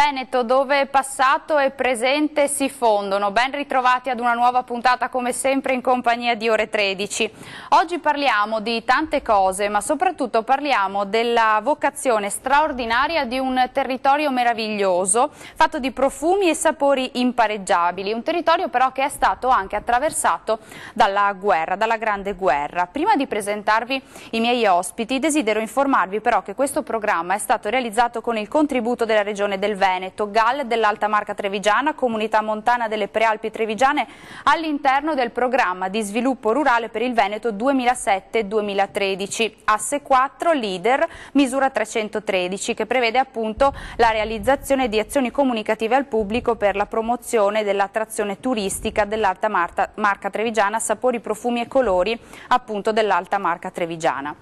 Veneto, dove passato e presente si fondono. Ben ritrovati ad una nuova puntata, come sempre in compagnia di Ore 13. Oggi parliamo di tante cose, ma soprattutto parliamo della vocazione straordinaria di un territorio meraviglioso, fatto di profumi e sapori impareggiabili. Un territorio però che è stato anche attraversato dalla guerra, dalla Grande Guerra. Prima di presentarvi i miei ospiti, desidero informarvi però che questo programma è stato realizzato con il contributo della Regione del Veneto, GAL dell'Alta Marca Trevigiana, Comunità Montana delle Prealpi Trevigiane, all'interno del programma di sviluppo rurale per il Veneto 2007-2013, asse 4, leader, misura 313, che prevede appunto la realizzazione di azioni comunicative al pubblico per la promozione dell'attrazione turistica dell'Alta Marca Trevigiana, sapori, profumi e colori appunto dell'Alta Marca Trevigiana.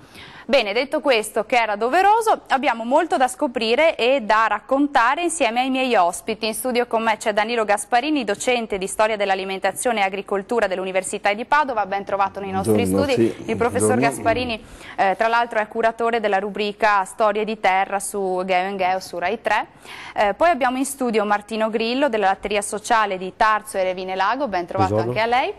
Bene, detto questo, che era doveroso, abbiamo molto da scoprire e da raccontare insieme ai miei ospiti. In studio con me c'è Danilo Gasparini, docente di Storia dell'Alimentazione e Agricoltura dell'Università di Padova. Ben trovato nei nostri studi. Sì, il professor Gasparini, tra l'altro, è curatore della rubrica Storie di Terra su Geo Geo su Rai 3. Poi abbiamo in studio Martino Grillo della Latteria Sociale di Tarso e Revine Lago. Ben trovato anche a lei.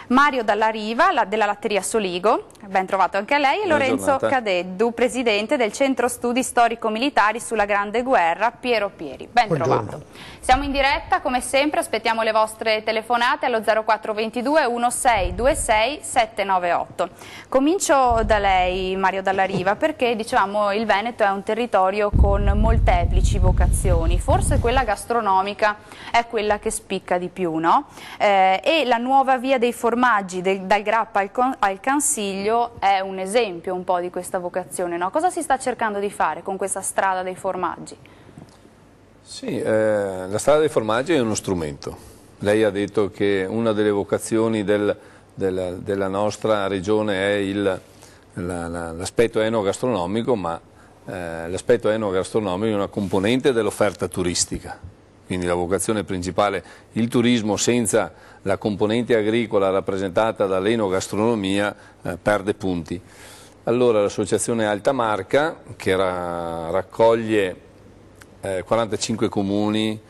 Mario Dalla Riva della Latteria Soligo, ben trovato anche a lei, e Lorenzo Cadeddu, presidente del Centro Studi Storico-Militari sulla Grande Guerra, Piero Pieri. Ben trovato. Siamo in diretta, come sempre, aspettiamo le vostre telefonate allo 0422 1626 798. Comincio da lei, Mario Dalla Riva, perché dicevamo il Veneto è un territorio con molteplici vocazioni, forse quella gastronomica è quella che spicca di più, no? E la nuova via dei formaggi dal Grappa al Cansiglio è un esempio un po' di questa vocazione, no? Cosa si sta cercando di fare con questa strada dei formaggi? Sì, la strada dei formaggi è uno strumento. Lei ha detto che una delle vocazioni della nostra regione è l'aspetto enogastronomico, ma l'aspetto enogastronomico è una componente dell'offerta turistica. Quindi la vocazione principale, il turismo senza la componente agricola rappresentata dall'enogastronomia perde punti. Allora l'associazione Alta Marca, che raccoglie 45 comuni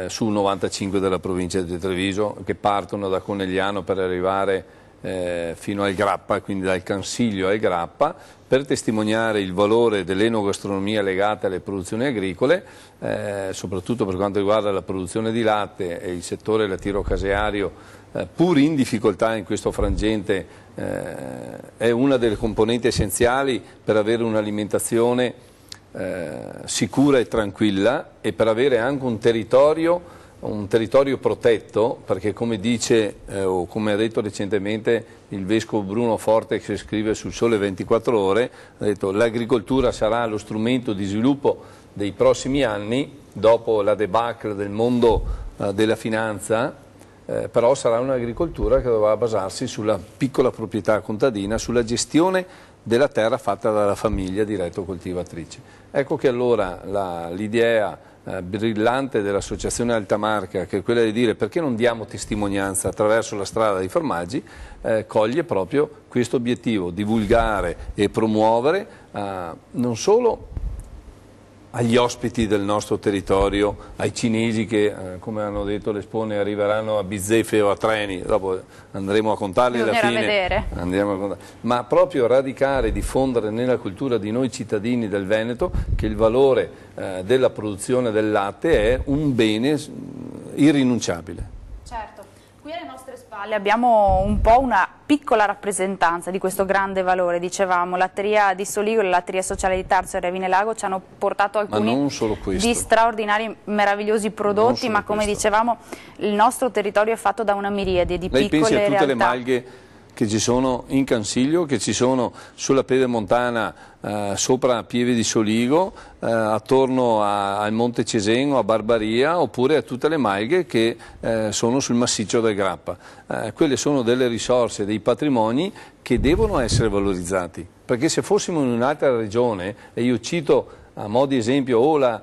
su 95 della provincia di Treviso, che partono da Conegliano per arrivare fino al Grappa, quindi dal Cansiglio al Grappa, per testimoniare il valore dell'enogastronomia legata alle produzioni agricole, soprattutto per quanto riguarda la produzione di latte e il settore lattiero-caseario, pur in difficoltà in questo frangente, è una delle componenti essenziali per avere un'alimentazione sicura e tranquilla e per avere anche un territorio protetto, perché come dice o come ha detto recentemente il vescovo Bruno Forte, che scrive sul Sole 24 Ore, ha detto: l'agricoltura sarà lo strumento di sviluppo dei prossimi anni, dopo la debacle del mondo della finanza, però sarà un'agricoltura che dovrà basarsi sulla piccola proprietà contadina, sulla gestione della terra fatta dalla famiglia diretta coltivatrice. Ecco che allora l'idea brillante dell'associazione Alta Marca, che è quella di dire perché non diamo testimonianza attraverso la strada dei formaggi, coglie proprio questo obiettivo: divulgare e promuovere non solo agli ospiti del nostro territorio, ai cinesi che, come hanno detto le spone, arriveranno a bizzeffe o a treni, dopo andremo a contarli alla fine, ma proprio radicare e diffondere nella cultura di noi cittadini del Veneto che il valore della produzione del latte è un bene irrinunciabile. Certo, qui alle nostre spalle abbiamo un po' una piccola rappresentanza di questo grande valore. Dicevamo, Latteria di Soligo e la Latteria Sociale di Tarso e Revine Lago ci hanno portato alcuni di straordinari, meravigliosi prodotti, ma come dicevamo il nostro territorio è fatto da una miriade di piccole realtà. Lei pensi a tutte le malghe che ci sono in Cansiglio, che ci sono sulla Pedemontana, sopra Pieve di Soligo, attorno al Monte Ceseno, a Barbaria, oppure a tutte le malghe che sono sul massiccio del Grappa. Quelle sono delle risorse, dei patrimoni che devono essere valorizzati, perché se fossimo in un'altra regione, e io cito a mo' di esempio o la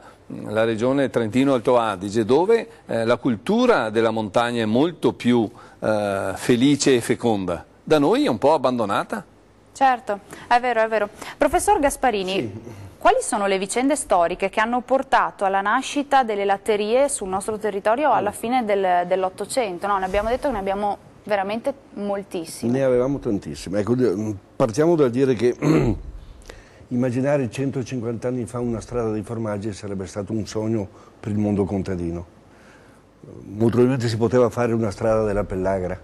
regione Trentino-Alto Adige, dove la cultura della montagna è molto più felice e feconda, da noi è un po' abbandonata. Certo, è vero, è vero. Professor Gasparini, sì. Quali sono le vicende storiche che hanno portato alla nascita delle latterie sul nostro territorio alla fine dell'Ottocento? No, ne abbiamo detto che ne abbiamo veramente moltissime. Ne avevamo tantissime. Ecco, partiamo dal dire che immaginare 150 anni fa una strada dei formaggi sarebbe stato un sogno per il mondo contadino. Molto probabilmente si poteva fare una strada della Pellagra,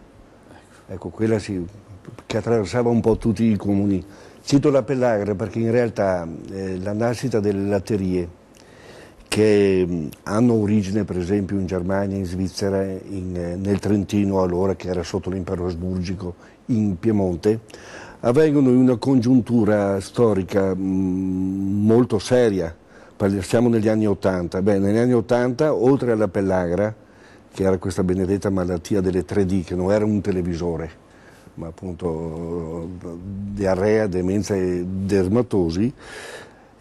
ecco, quella che attraversava un po' tutti i comuni. Cito la Pellagra perché in realtà la nascita delle latterie, che hanno origine per esempio in Germania, in Svizzera, nel Trentino allora che era sotto l'impero asburgico, in Piemonte, avvengono in una congiuntura storica molto seria. Siamo negli anni *80. Negli anni '80, oltre alla Pellagra, che era questa benedetta malattia delle 3D, che non era un televisore, ma appunto diarrea, demenza e dermatosi,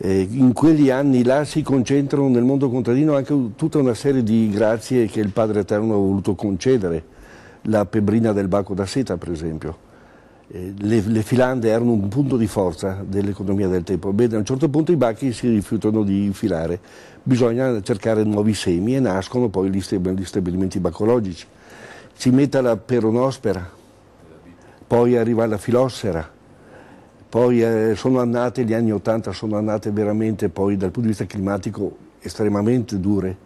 in quegli anni là si concentrano nel mondo contadino anche tutta una serie di grazie che il Padre Eterno ha voluto concedere. La pebbrina del baco da seta, per esempio. Le filande erano un punto di forza dell'economia del tempo. Bene, a un certo punto i bachi si rifiutano di filare, bisogna cercare nuovi semi e nascono poi gli stabilimenti bacologici. Si mette la peronospera, poi arriva la filossera, poi sono annate, gli anni '80 sono annate veramente poi dal punto di vista climatico estremamente dure,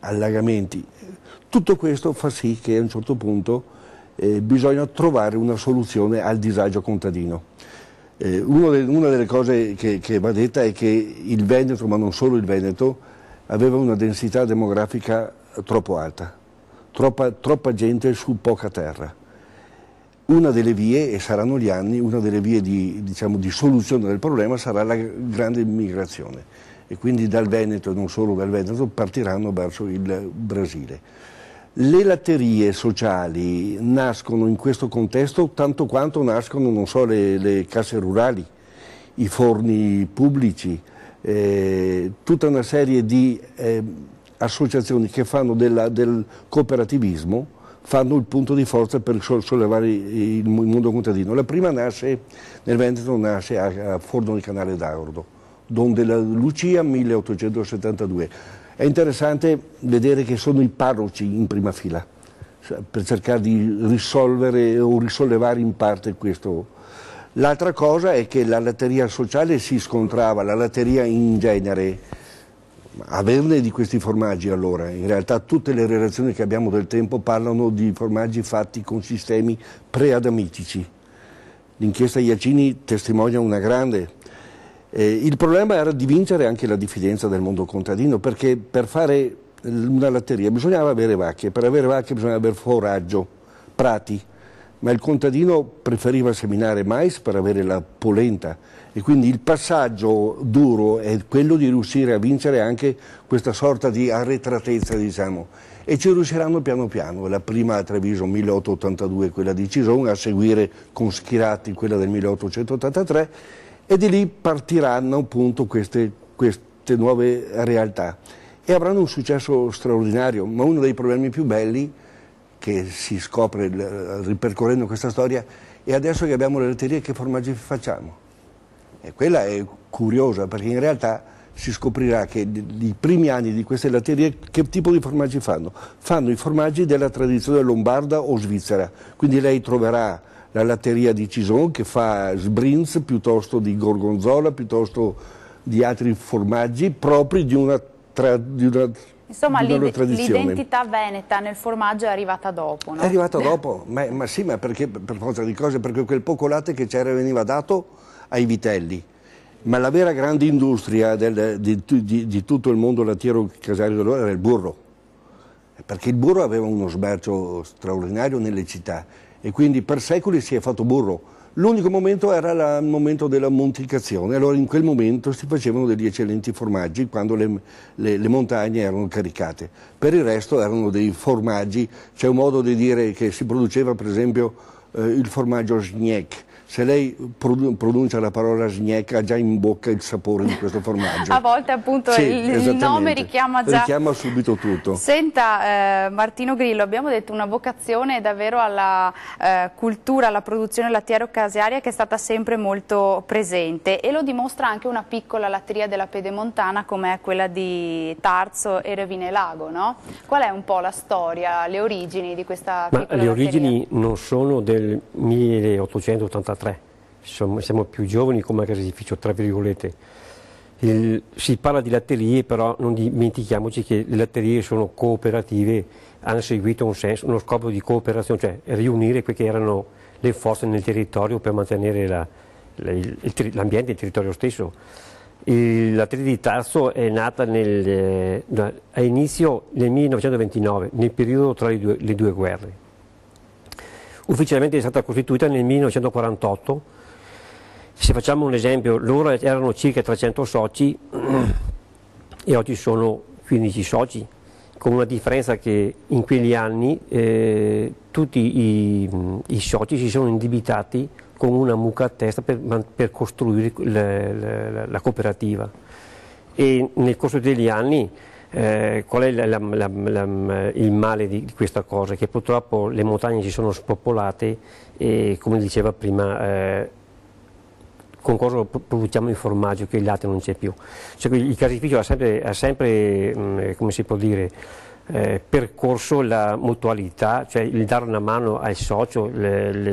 allagamenti. Tutto questo fa sì che a un certo punto bisogna trovare una soluzione al disagio contadino. Una delle cose che va detta è che il Veneto, ma non solo il Veneto, aveva una densità demografica troppo alta, troppa gente su poca terra. Una delle vie, e saranno gli anni, una delle vie di soluzione del problema sarà la grande immigrazione. E quindi dal Veneto, e non solo dal Veneto, partiranno verso il Brasile. Le latterie sociali nascono in questo contesto tanto quanto nascono, non so, le casse rurali, i forni pubblici, tutta una serie di associazioni che fanno del cooperativismo, fanno il punto di forza per sollevare il mondo contadino. La prima nasce nel Veneto, nasce a Forno di Canale d'Agordo, Don della Lucia, 1872. È interessante vedere che sono i parroci in prima fila, per cercare di risolvere o risollevare in parte questo. L'altra cosa è che la latteria sociale si scontrava, la latteria in genere, averne di questi formaggi allora, in realtà tutte le relazioni che abbiamo del tempo parlano di formaggi fatti con sistemi preadamitici. L'inchiesta Iacini testimonia una grande. Il problema era di vincere anche la diffidenza del mondo contadino, perché per fare una latteria bisognava avere vacche, per avere vacche bisognava avere foraggio, prati, ma il contadino preferiva seminare mais per avere la polenta e quindi il passaggio duro è quello di riuscire a vincere anche questa sorta di arretratezza, diciamo, e ci riusciranno piano piano. La prima a Treviso 1882, quella di Cison, a seguire con Schirati quella del 1883, e di lì partiranno appunto queste nuove realtà e avranno un successo straordinario, ma uno dei problemi più belli che si scopre ripercorrendo questa storia è adesso che abbiamo le latterie che formaggi facciamo. E quella è curiosa perché in realtà si scoprirà che i primi anni di queste latterie che tipo di formaggi fanno? Fanno i formaggi della tradizione lombarda o svizzera, quindi lei troverà la latteria di Cison che fa sbrinz piuttosto di gorgonzola, piuttosto di altri formaggi propri di una Insomma, l'identità veneta nel formaggio è arrivata dopo, no? È arrivata dopo, ma sì, ma perché per forza di cose? Perché quel poco latte che c'era veniva dato ai vitelli. Ma la vera grande industria di tutto il mondo lattiero caseario dell'ora era il burro. Perché il burro aveva uno smercio straordinario nelle città e quindi per secoli si è fatto burro. L'unico momento era il momento della montificazione, allora in quel momento si facevano degli eccellenti formaggi quando le montagne erano caricate. Per il resto erano dei formaggi, c'è un modo di dire che si produceva per esempio il formaggio Schneck, se lei pronuncia la parola snack ha già in bocca il sapore di questo formaggio. A volte appunto sì, il nome richiama subito tutto. Senta Martino Grillo, abbiamo detto una vocazione davvero alla cultura, alla produzione lattiero-casearia che è stata sempre molto presente, e lo dimostra anche una piccola latteria della Pedemontana come è quella di Tarso e Revinelago, no? Qual è un po' la storia, le origini di questa piccola latteria? Le origini non sono del 1883, siamo più giovani come caseificio, tra virgolette. Si parla di latterie, però non dimentichiamoci che le latterie sono cooperative, hanno seguito uno scopo di cooperazione, cioè riunire quelle che erano le forze nel territorio per mantenere l'ambiente e il territorio stesso. La latteria di Tarso è nata a inizio nel 1929, nel periodo tra le due guerre. Ufficialmente è stata costituita nel 1948. Se facciamo un esempio, loro erano circa 300 soci e oggi sono 15 soci, con una differenza che in quegli anni tutti i soci si sono indebitati con una mucca a testa per costruire la cooperativa. E nel corso degli anni qual è il male di questa cosa? Che purtroppo le montagne si sono spopolate e, come diceva prima, con cosa produciamo il formaggio che il latte non c'è più. Cioè, il caseificio ha sempre come si può dire, percorso la mutualità, cioè il dare una mano al socio,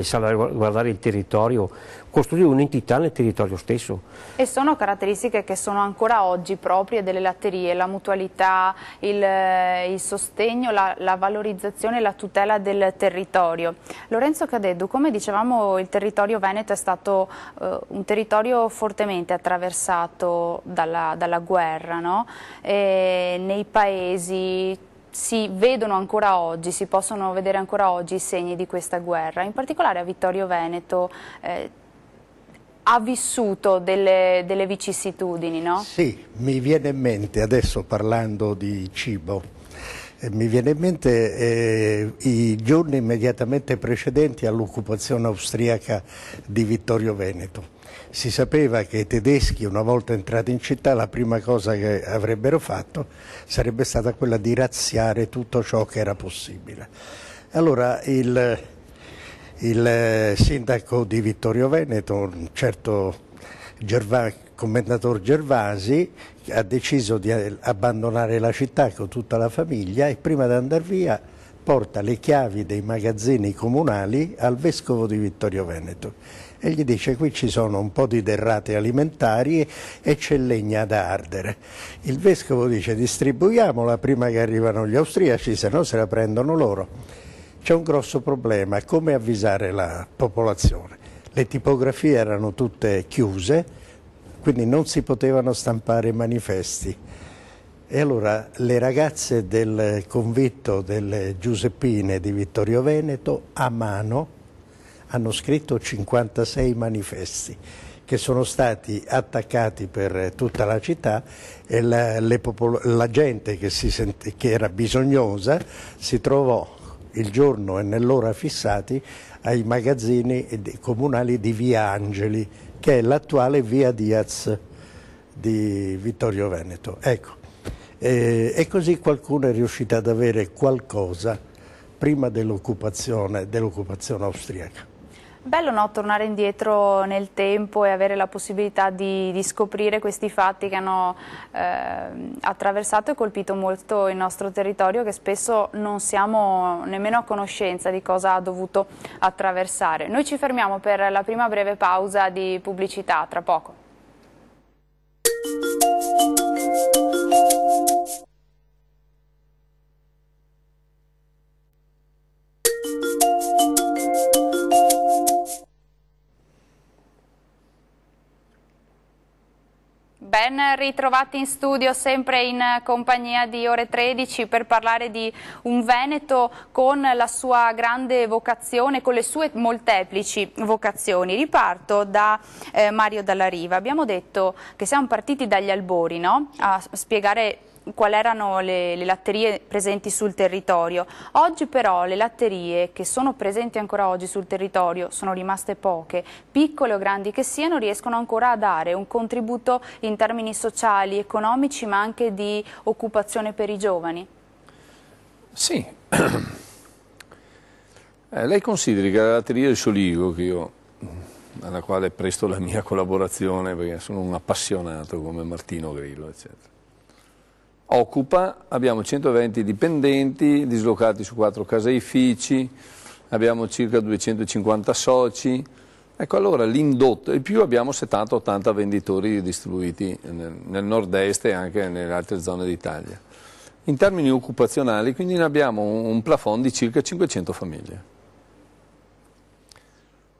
salvaguardare il territorio, costruire un'entità nel territorio stesso. E sono caratteristiche che sono ancora oggi proprie delle latterie, la mutualità, il sostegno, la valorizzazione e la tutela del territorio. Lorenzo Cadeddu, come dicevamo, il territorio veneto è stato un territorio fortemente attraversato dalla guerra, no? Nei paesi si vedono ancora oggi, si possono vedere ancora oggi i segni di questa guerra, in particolare a Vittorio Veneto ha vissuto delle vicissitudini, no? Sì, mi viene in mente, adesso parlando di cibo, mi viene in mente i giorni immediatamente precedenti all'occupazione austriaca di Vittorio Veneto. Si sapeva che i tedeschi, una volta entrati in città, la prima cosa che avrebbero fatto sarebbe stata quella di razziare tutto ciò che era possibile. Allora il sindaco di Vittorio Veneto, un certo commendator Gervasi, ha deciso di abbandonare la città con tutta la famiglia e prima di andare via porta le chiavi dei magazzini comunali al vescovo di Vittorio Veneto e gli dice: qui ci sono un po' di derrate alimentari e c'è legna da ardere. Il vescovo dice: distribuiamola prima che arrivano gli austriaci, se no se la prendono loro. C'è un grosso problema: come avvisare la popolazione? Le tipografie erano tutte chiuse, quindi non si potevano stampare manifesti. E allora le ragazze del convitto delle Giuseppine di Vittorio Veneto a mano hanno scritto 56 manifesti che sono stati attaccati per tutta la città e la gente che era bisognosa si trovò il giorno e nell'ora fissati ai magazzini comunali di Via Angeli, che è l'attuale Via Diaz di Vittorio Veneto. Ecco. E così qualcuno è riuscito ad avere qualcosa prima dell'occupazione austriaca. Bello, no? Tornare indietro nel tempo e avere la possibilità di scoprire questi fatti che hanno attraversato e colpito molto il nostro territorio, che spesso non siamo nemmeno a conoscenza di cosa ha dovuto attraversare. Noi ci fermiamo per la prima breve pausa di pubblicità, tra poco. Ben ritrovati in studio, sempre in compagnia di Ore 13 per parlare di un Veneto con la sua grande vocazione, con le sue molteplici vocazioni. Riparto da Mario Dalla Riva. Abbiamo detto che siamo partiti dagli albori, no? A spiegare quali erano le latterie presenti sul territorio. Oggi però le latterie che sono presenti ancora oggi sul territorio sono rimaste poche, piccole o grandi che siano, riescono ancora a dare un contributo in termini sociali, economici, ma anche di occupazione per i giovani? Sì. Lei consideri che la latteria di Soligo, alla quale presto la mia collaborazione perché sono un appassionato come Martino Grillo, eccetera, abbiamo 120 dipendenti dislocati su 4 caseifici, abbiamo circa 250 soci, ecco allora l'indotto, e più abbiamo 70-80 venditori distribuiti nel nord-est e anche nelle altre zone d'Italia. In termini occupazionali quindi ne abbiamo un plafond di circa 500 famiglie.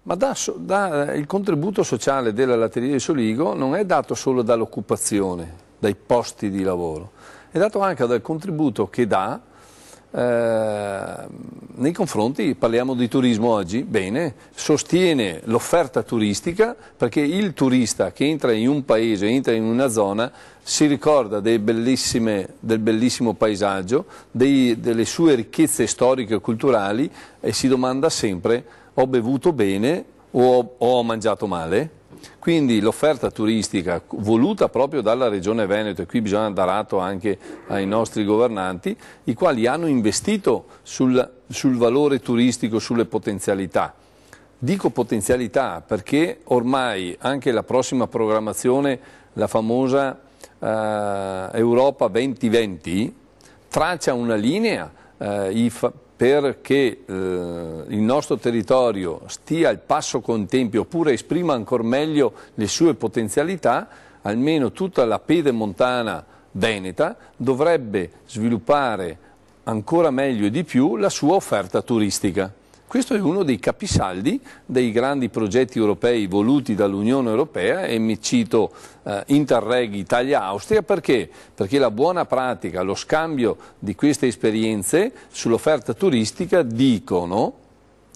Ma il contributo sociale della latteria di Soligo non è dato solo dall'occupazione, dai posti di lavoro, è dato anche dal contributo che dà nei confronti, parliamo di turismo oggi, bene, sostiene l'offerta turistica perché il turista che entra in un paese, entra in una zona, si ricorda del bellissimo paesaggio, delle sue ricchezze storiche e culturali e si domanda sempre: ho bevuto bene o ho mangiato male? Quindi l'offerta turistica voluta proprio dalla Regione Veneto, e qui bisogna dar atto anche ai nostri governanti, i quali hanno investito sul valore turistico, sulle potenzialità. Dico potenzialità perché ormai anche la prossima programmazione, la famosa Europa 2020, traccia una linea perché il nostro territorio stia al passo con i tempi oppure esprima ancora meglio le sue potenzialità. Almeno tutta la pedemontana veneta dovrebbe sviluppare ancora meglio e di più la sua offerta turistica. Questo è uno dei capisaldi dei grandi progetti europei voluti dall'Unione Europea, e mi cito Interreg Italia-Austria, perché? Perché la buona pratica, lo scambio di queste esperienze sull'offerta turistica dicono,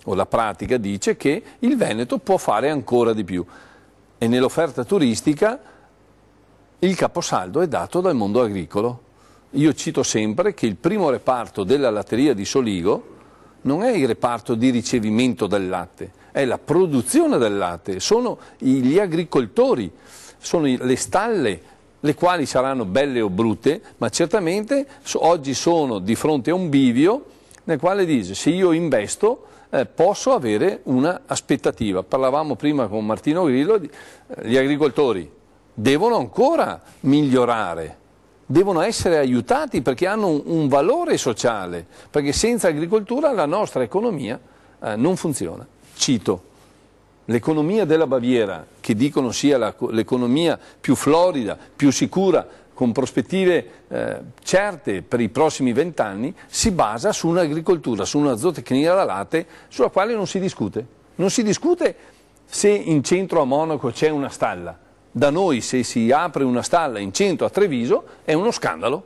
o la pratica dice, che il Veneto può fare ancora di più. E nell'offerta turistica il caposaldo è dato dal mondo agricolo. Io cito sempre che il primo reparto della latteria di Soligo non è il reparto di ricevimento del latte, è la produzione del latte, sono gli agricoltori, sono le stalle, le quali saranno belle o brutte, ma certamente oggi sono di fronte a un bivio nel quale dice: se io investo posso avere una aspettativa. Parlavamo prima con Martino Grillo, gli agricoltori devono ancora migliorare, devono essere aiutati perché hanno un valore sociale, perché senza agricoltura la nostra economia non funziona. Cito l'economia della Baviera, che dicono sia l'economia più florida, più sicura, con prospettive certe per i prossimi 20 anni, si basa su un'agricoltura, su una zootecnia da latte sulla quale non si discute. Non si discute se in centro a Monaco c'è una stalla. Da noi, se si apre una stalla in centro a Treviso, è uno scandalo.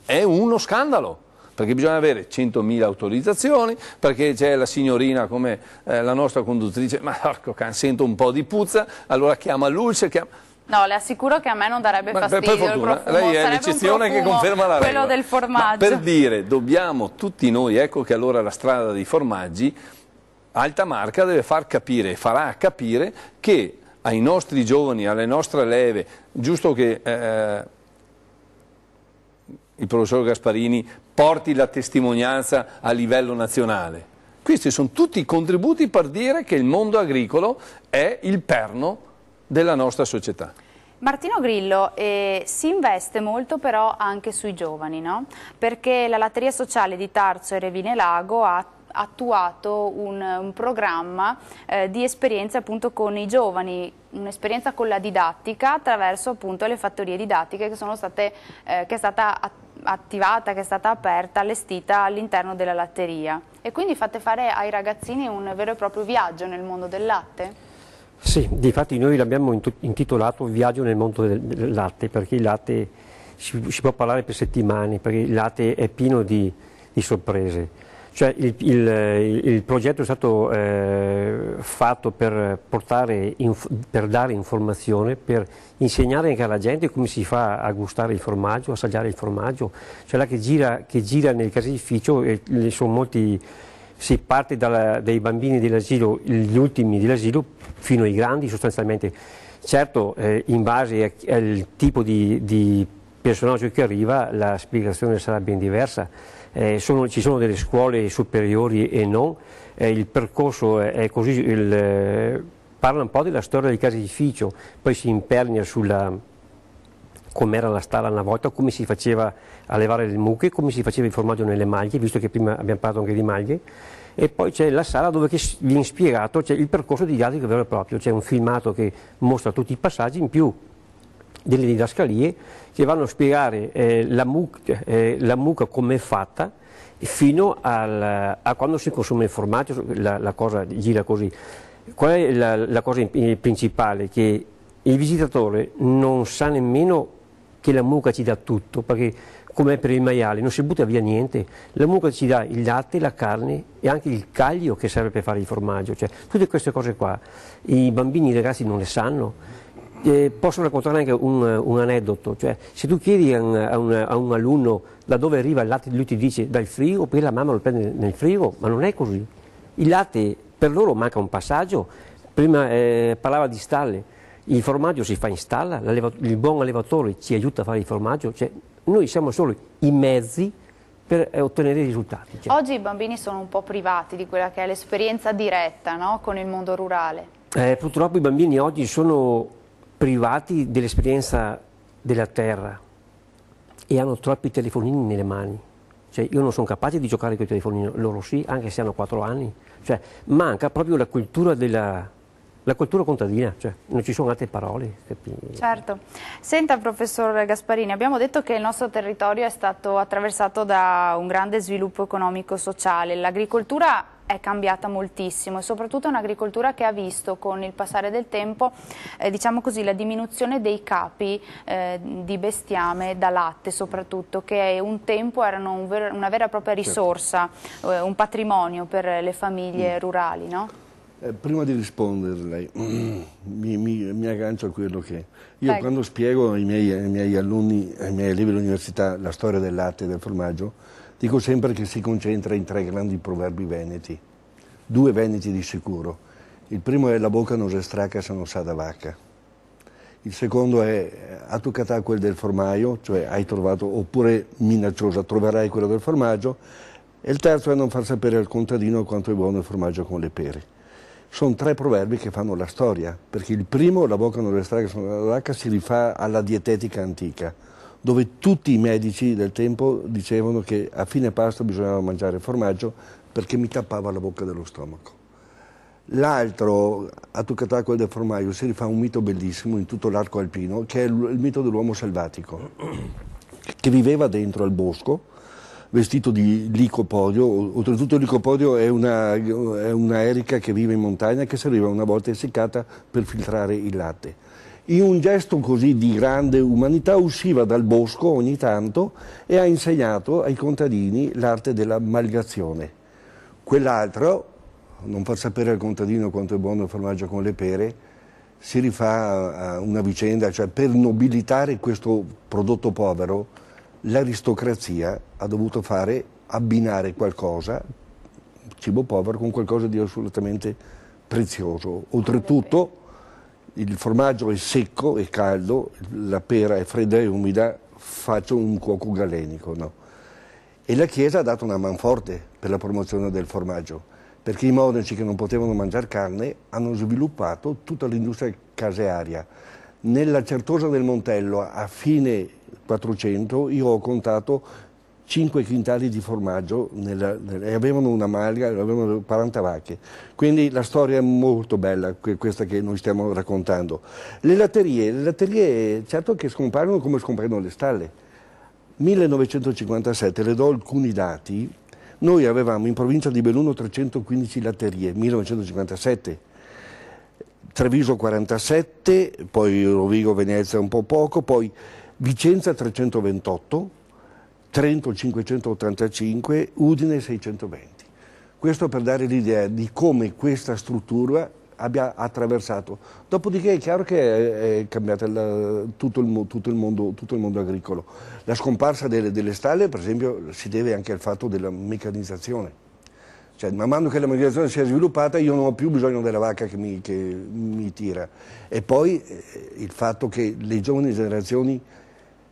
È uno scandalo, perché bisogna avere 100.000 autorizzazioni, perché c'è la signorina come la nostra conduttrice, ma porco can, sento un po' di puzza, allora chiama l'ULSS, No, le assicuro che a me non darebbe fastidio per fortuna, il profumo. Lei è l'eccezione che conferma la regola. Quello del formaggio. Ma per dire, dobbiamo tutti noi, ecco che allora la strada dei formaggi, Alta Marca deve far capire, farà capire che ai nostri giovani, alle nostre leve, giusto che il professor Gasparini porti la testimonianza a livello nazionale. Questi sono tutti i contributi per dire che il mondo agricolo è il perno della nostra società. Martino Grillo, si investe molto però anche sui giovani, no? Perché la latteria sociale di Tarso e Revine Lago ha attuato un programma di esperienze appunto con i giovani, un'esperienza con la didattica attraverso appunto le fattorie didattiche che è stata attivata, che è stata aperta, allestita all'interno della latteria. E quindi fate fare ai ragazzini un vero e proprio viaggio nel mondo del latte? Sì, difatti noi l'abbiamo intitolato Viaggio nel mondo del latte, perché il latte si può parlare per settimane, perché il latte è pieno di sorprese. Cioè il progetto è stato fatto per dare informazione, per insegnare anche alla gente come si fa a gustare il formaggio, assaggiare il formaggio. Cioè là che gira nel caseificio, sono molti, si parte dai bambini dell'asilo, gli ultimi dell'asilo, fino ai grandi sostanzialmente. Certo, in base al tipo di personaggio che arriva, la spiegazione sarà ben diversa. Ci sono delle scuole superiori e non, il percorso è così, parla un po' della storia del caseificio, poi si impernia sulla com'era la stalla una volta, come si faceva a levare le mucche, come si faceva il formaggio nelle maglie, visto che prima abbiamo parlato anche di maglie, e poi c'è la sala dove viene spiegato il percorso didattico vero e proprio, c'è un filmato che mostra tutti i passaggi, in più delle didascalie che vanno a spiegare la mucca come è fatta fino a quando si consuma il formaggio. La cosa gira così. Qual è la cosa principale? Che il visitatore non sa nemmeno che la mucca ci dà tutto, perché come per il maiale non si butta via niente, la mucca ci dà il latte, la carne e anche il caglio che serve per fare il formaggio, cioè tutte queste cose qua i bambini e i ragazzi non le sanno. Posso raccontare anche un aneddoto, cioè se tu chiedi a un alunno da dove arriva il latte, lui ti dice dal frigo, poi la mamma lo prende nel frigo, ma non è così. Il latte per loro manca un passaggio, prima parlava di stalle, il formaggio si fa in stalla, il buon allevatore ci aiuta a fare il formaggio, cioè noi siamo solo i mezzi per ottenere i risultati. Cioè. Oggi i bambini sono un po' privati di quella che è l'esperienza diretta, no? Con il mondo rurale. Purtroppo i bambini oggi sono privati dell'esperienza della terra e hanno troppi telefonini nelle mani. Cioè, io non sono capace di giocare con i telefonini, loro sì, anche se hanno 4 anni. Cioè, manca proprio la cultura contadina, cioè, non ci sono altre parole. Certo. Senta, professor Gasparini, abbiamo detto che il nostro territorio è stato attraversato da un grande sviluppo economico-sociale. L'agricoltura è cambiata moltissimo e soprattutto è un'agricoltura che ha visto con il passare del tempo diciamo così, la diminuzione dei capi di bestiame da latte soprattutto, che un tempo erano una vera e propria risorsa, un patrimonio per le famiglie rurali, no? Prima di risponderle mi aggancio a quello che io quando spiego ai miei alunni, ai miei allievi dell'università la storia del latte e del formaggio, dico sempre che si concentra in 3 grandi proverbi veneti, 2 veneti di sicuro. Il primo è la bocca non si stracca se non sa da vacca. Il secondo è a tu catà quel del formaio, cioè hai trovato, oppure minacciosa, troverai quello del formaggio. E il terzo è non far sapere al contadino quanto è buono il formaggio con le pere. Sono 3 proverbi che fanno la storia, perché il primo, la bocca non si stracca se non sa da vacca, si rifà alla dietetica antica, dove tutti i medici del tempo dicevano che a fine pasto bisognava mangiare formaggio perché mi tappava la bocca dello stomaco. L'altro, a toccatà quel del formaggio, si rifà un mito bellissimo in tutto l'arco alpino, che è il mito dell'uomo selvatico, che viveva dentro al bosco, vestito di licopodio. Oltretutto il licopodio è una erica che vive in montagna, che serviva una volta essiccata per filtrare il latte. In un gesto così di grande umanità usciva dal bosco ogni tanto e ha insegnato ai contadini l'arte della malgazione. Quell'altro, non far sapere al contadino quanto è buono il formaggio con le pere, si rifà a una vicenda, cioè per nobilitare questo prodotto povero l'aristocrazia ha dovuto abbinare qualcosa, cibo povero, con qualcosa di assolutamente prezioso. Oltretutto il formaggio è secco e caldo, la pera è fredda e umida, faccio un cuoco galenico, no? E la Chiesa ha dato una manforte per la promozione del formaggio, perché i monaci che non potevano mangiare carne hanno sviluppato tutta l'industria casearia. Nella Certosa del Montello, a fine 400, io ho contato 5 quintali di formaggio e avevano una malga, avevano 40 vacche. Quindi la storia è molto bella, questa che noi stiamo raccontando. Le latterie certo che scompaiono come scompaiono le stalle. 1957, le do alcuni dati, noi avevamo in provincia di Belluno 315 latterie, 1957, Treviso 47, poi Rovigo, Venezia un po' poco, poi Vicenza 328, Trento 585, Udine 620. Questo per dare l'idea di come questa struttura abbia attraversato. Dopodiché è chiaro che è cambiato tutto il mondo agricolo. La scomparsa delle stalle, per esempio, si deve anche al fatto della meccanizzazione. Cioè, man mano che la meccanizzazione si è sviluppata, io non ho più bisogno della vacca che mi tira. E poi il fatto che le giovani generazioni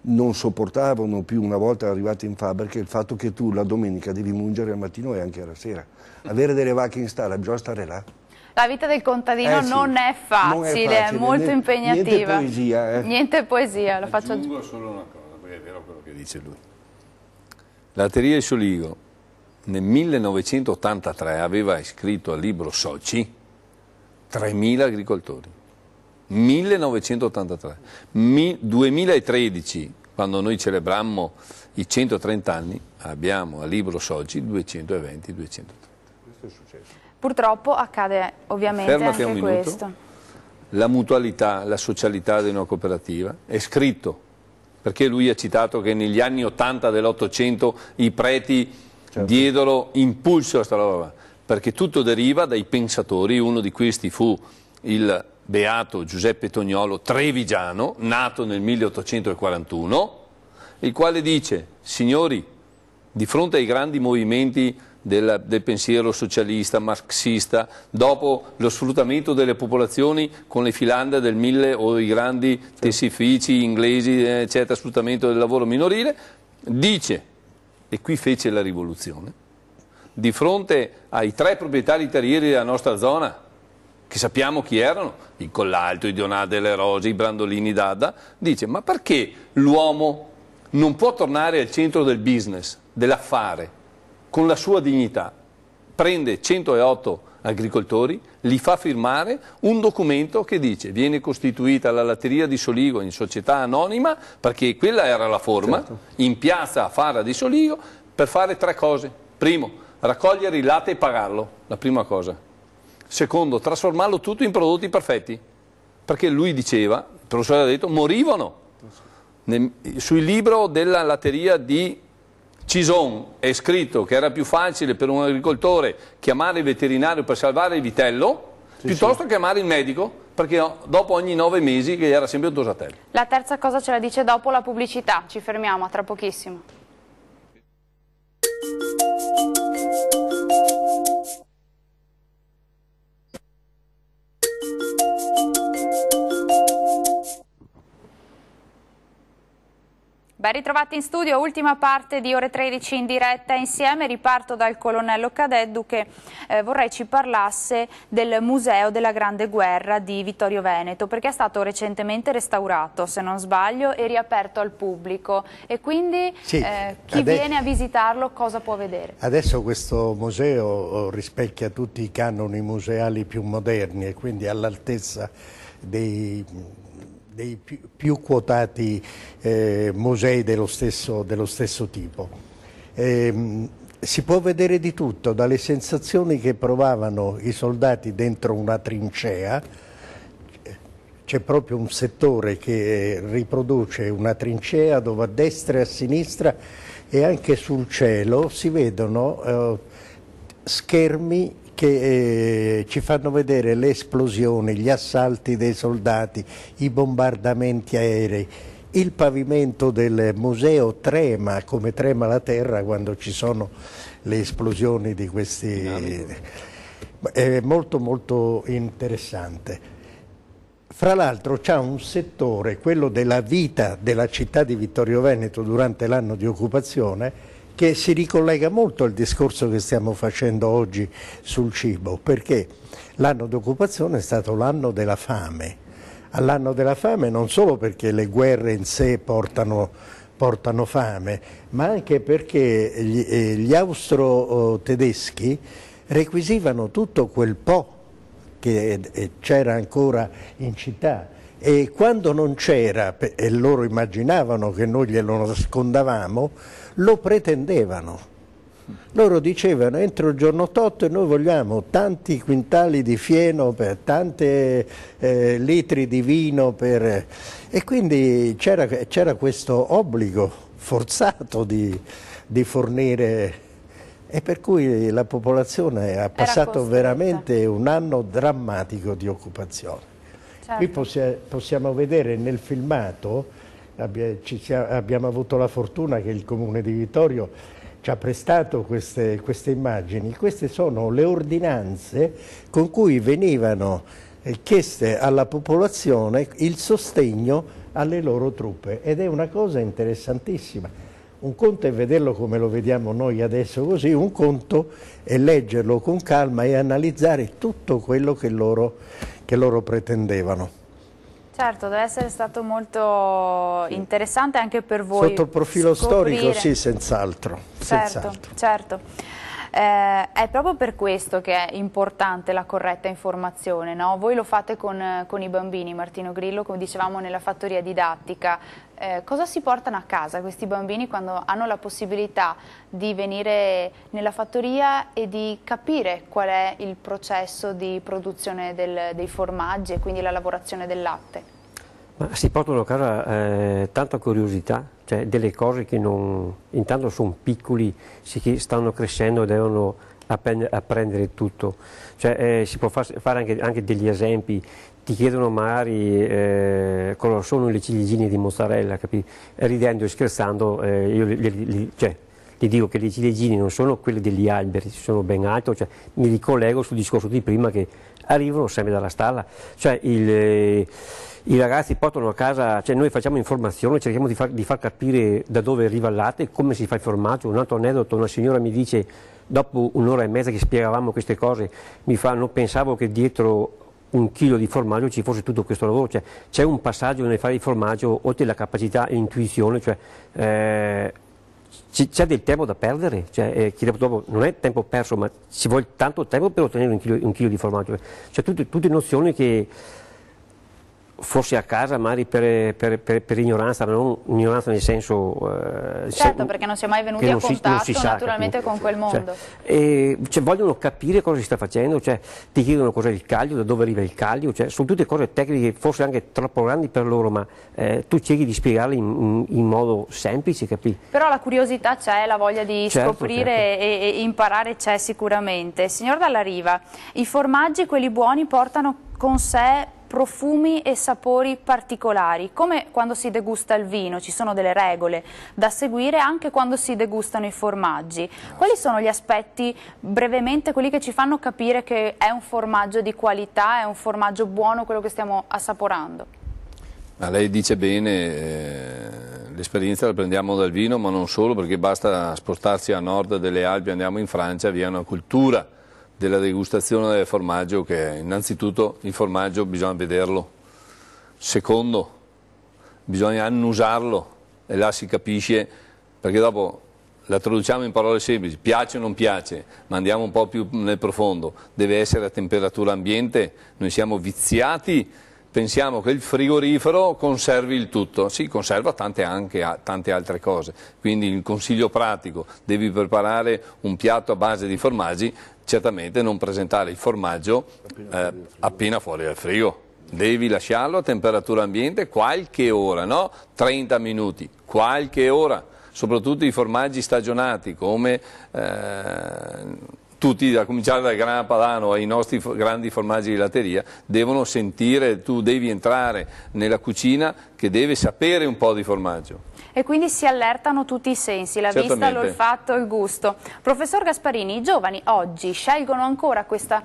non sopportavano più, una volta arrivati in fabbrica, il fatto che tu la domenica devi mungere al mattino e anche alla sera. Avere delle vacche in stalla, bisogna stare là. La vita del contadino Sì, non è facile, è molto impegnativa. Niente poesia. Niente poesia, lo faccio. Aggiungo solo una cosa, perché è vero quello che dice lui. La Latteria di Soligo nel 1983 aveva iscritto al libro soci 3.000 agricoltori. 1983. 2013, quando noi celebrammo i 130 anni, abbiamo al libro soci 220-230. Questo è successo. Purtroppo accade ovviamente Fermati anche un minuto. questo. La mutualità, la socialità di una cooperativa è scritto, perché lui ha citato che negli anni 80 dell'Ottocento i preti diedero impulso a questa roba, perché tutto deriva dai pensatori. Uno di questi fu il beato Giuseppe Tognolo, trevigiano, nato nel 1841, il quale dice: signori, di fronte ai grandi movimenti del pensiero socialista, marxista, dopo lo sfruttamento delle popolazioni con le filande del Mille o i grandi tessifici inglesi, eccetera, sfruttamento del lavoro minorile, dice, e qui fece la rivoluzione, di fronte ai 3 proprietari terrieri della nostra zona, che sappiamo chi erano, il Collalto, i Dionà delle Rose, i Brandolini d'Adda, dice: ma perché l'uomo non può tornare al centro del business, dell'affare, con la sua dignità? Prende 108 agricoltori, li fa firmare un documento che dice: viene costituita la Latteria di Soligo in società anonima, perché quella era la forma, in piazza Fara di Soligo, per fare 3 cose. Primo, raccogliere il latte e pagarlo, la prima cosa. Secondo, trasformarlo tutto in prodotti perfetti, perché lui diceva, il professore ha detto, morivano. Sul libro della latteria di Cison è scritto che era più facile per un agricoltore chiamare il veterinario per salvare il vitello piuttosto che chiamare il medico, perché dopo ogni 9 mesi che era sempre un dosatello. La terza cosa ce la dice dopo la pubblicità, ci fermiamo, a tra pochissimo. Ben ritrovati in studio, ultima parte di Ore 13 in diretta insieme. Riparto dal colonnello Cadeddu che vorrei ci parlasse del Museo della Grande Guerra di Vittorio Veneto, perché è stato recentemente restaurato, se non sbaglio, e riaperto al pubblico, e quindi chi viene a visitarlo cosa può vedere? Adesso questo museo rispecchia tutti i canoni museali più moderni e quindi all'altezza dei più quotati musei dello stesso tipo. Si può vedere di tutto, dalle sensazioni che provavano i soldati dentro una trincea. C'è proprio un settore che riproduce una trincea dove a destra e a sinistra e anche sul cielo si vedono schermi che ci fanno vedere le esplosioni, gli assalti dei soldati, i bombardamenti aerei. Il pavimento del museo trema come trema la terra quando ci sono le esplosioni di questi. È molto molto interessante. Fra l'altro c'è un settore, quello della vita della città di Vittorio Veneto durante l'anno di occupazione, che si ricollega molto al discorso che stiamo facendo oggi sul cibo, perché l'anno d'occupazione è stato l'anno della fame. All'anno della fame non solo perché le guerre in sé portano fame, ma anche perché gli austro-tedeschi requisivano tutto quel po' che c'era ancora in città, e quando non c'era, e loro immaginavano che noi glielo nascondavamo, lo pretendevano. Loro dicevano: entro il giorno tot noi vogliamo tanti quintali di fieno, per tanti litri di vino, e quindi c'era questo obbligo forzato di fornire. e per cui la popolazione ha passato costretta. veramente un anno drammatico di occupazione. Certo. Qui possiamo vedere nel filmato, abbiamo avuto la fortuna che il Comune di Vittorio ci ha prestato queste immagini. Queste sono le ordinanze con cui venivano chieste alla popolazione il sostegno alle loro truppe, ed è una cosa interessantissima. Un conto è vederlo come lo vediamo noi adesso così, un conto è leggerlo con calma e analizzare tutto quello che loro pretendevano. Certo, deve essere stato molto interessante anche per voi. Sotto il profilo scoprire. storico sì, senz'altro. Certo, certo. È proprio per questo che è importante la corretta informazione, no? Voi lo fate con i bambini, Martino Grillo, come dicevamo nella fattoria didattica. Cosa si portano a casa questi bambini quando hanno la possibilità di venire nella fattoria e di capire qual è il processo di produzione dei formaggi e quindi la lavorazione del latte? Ma si portano a casa tanta curiosità, cioè delle cose che intanto sono piccoli, che stanno crescendo e devono apprendere tutto. Cioè, si può fare anche degli esempi. Ti chiedono magari cosa sono le ciliegine di mozzarella, capisci? Ridendo e scherzando io gli dico che le ciliegine non sono quelle degli alberi, sono ben alto, cioè, mi ricollego sul discorso di prima che arrivano sempre dalla stalla. Cioè, i ragazzi portano a casa, cioè noi facciamo informazione, cerchiamo di far capire da dove arriva il latte, come si fa il formaggio. Un altro aneddoto, una signora mi dice, dopo un'ora e mezza che spiegavamo queste cose, mi fa: non pensavo che dietro un chilo di formaggio ci fosse tutto questo lavoro. Cioè, c'è un passaggio nel fare il formaggio, oltre alla capacità e l'intuizione, cioè, c'è del tempo da perdere, cioè, dopo non è tempo perso, ma ci vuole tanto tempo per ottenere un chilo di formaggio. Cioè, tutte nozioni che forse a casa magari per ignoranza, ma non ignoranza nel senso... certo, perché non si è mai venuti a contatto naturalmente con quel mondo. Cioè, vogliono capire cosa si sta facendo, cioè, ti chiedono cos'è il caglio, da dove arriva il caglio, cioè, sono tutte cose tecniche forse anche troppo grandi per loro, ma tu cerchi di spiegarle in modo semplice, capisci? Però la curiosità c'è, la voglia di scoprire certo. E imparare c'è sicuramente. Signor Dalla Riva, i formaggi, quelli buoni, portano con sé profumi e sapori particolari, come quando si degusta il vino, ci sono delle regole da seguire anche quando si degustano i formaggi. Quali sono gli aspetti, brevemente, quelli che ci fanno capire che è un formaggio di qualità, è un formaggio buono quello che stiamo assaporando? Ma lei dice bene, l'esperienza la prendiamo dal vino, ma non solo, perché basta spostarsi a nord delle Alpi, andiamo in Francia, vi è una cultura della degustazione del formaggio, che innanzitutto il formaggio bisogna vederlo, secondo bisogna annusarlo, e là si capisce, perché dopo la traduciamo in parole semplici, piace o non piace, ma andiamo un po' più nel profondo, deve essere a temperatura ambiente. Noi siamo viziati, pensiamo che il frigorifero conservi il tutto, sì, conserva tante altre cose, quindi il consiglio pratico: devi preparare un piatto a base di formaggi, certamente non presentare il formaggio appena fuori dal frigo, devi lasciarlo a temperatura ambiente qualche ora, no? 30 minuti, qualche ora, soprattutto i formaggi stagionati come tutti, a cominciare dal Grana Padano ai nostri grandi formaggi di latteria, devono sentire, tu devi entrare nella cucina che deve sapere un po' di formaggio. E quindi si allertano tutti i sensi, la vista, l'olfatto, il gusto. Professor Gasparini, i giovani oggi scelgono ancora questa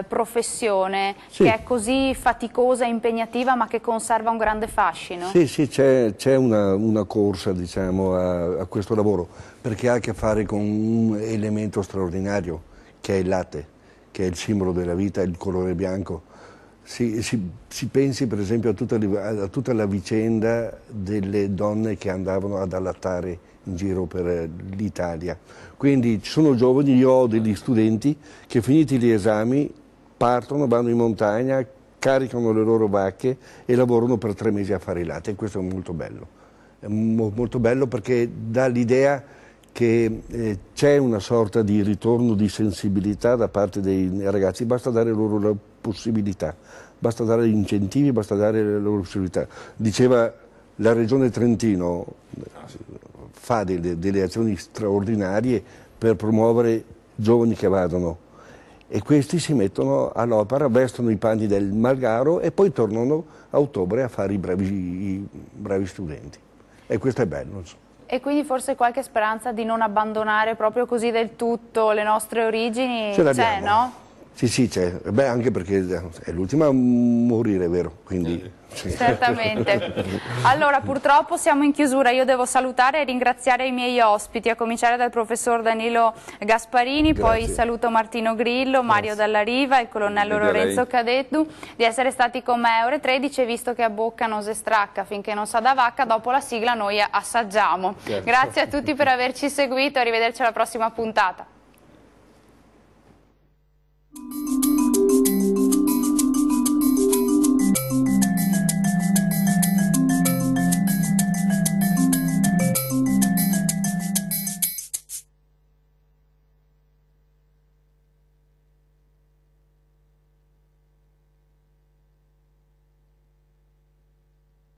professione che è così faticosa e impegnativa, ma che conserva un grande fascino? Sì, c'è una corsa, diciamo, a questo lavoro, perché ha a che fare con un elemento straordinario, che è il latte, che è il simbolo della vita, il colore bianco. Si pensi per esempio a tutta la vicenda delle donne che andavano ad allattare in giro per l'Italia. Quindi ci sono giovani, io ho degli studenti che, finiti gli esami, partono, vanno in montagna, caricano le loro vacche e lavorano per 3 mesi a fare il latte, e questo è molto bello. È molto bello perché dà l'idea che c'è una sorta di ritorno di sensibilità da parte dei ragazzi, basta dare loro la possibilità, basta dare gli incentivi, basta dare le loro possibilità. Diceva, la Regione Trentino fa delle azioni straordinarie per promuovere giovani che vadano, e questi si mettono all'opera, vestono i panni del Malgaro e poi tornano a ottobre a fare i bravi studenti, e questo è bello, insomma. E quindi forse qualche speranza di non abbandonare proprio così del tutto le nostre origini c'è, no? Sì, c'è. Beh, anche perché è l'ultima a morire, vero? Quindi, sì. Certamente. Allora, purtroppo siamo in chiusura. Io devo salutare e ringraziare i miei ospiti, a cominciare dal professor Danilo Gasparini, Grazie. poi saluto Martino Grillo, Mario Dalla Riva, il colonnello Lorenzo Cadettu, di essere stati con me a Ore 13, visto che a bocca non si stracca finché non sa da vacca, dopo la sigla noi assaggiamo. Certo. Grazie a tutti per averci seguito, arrivederci alla prossima puntata.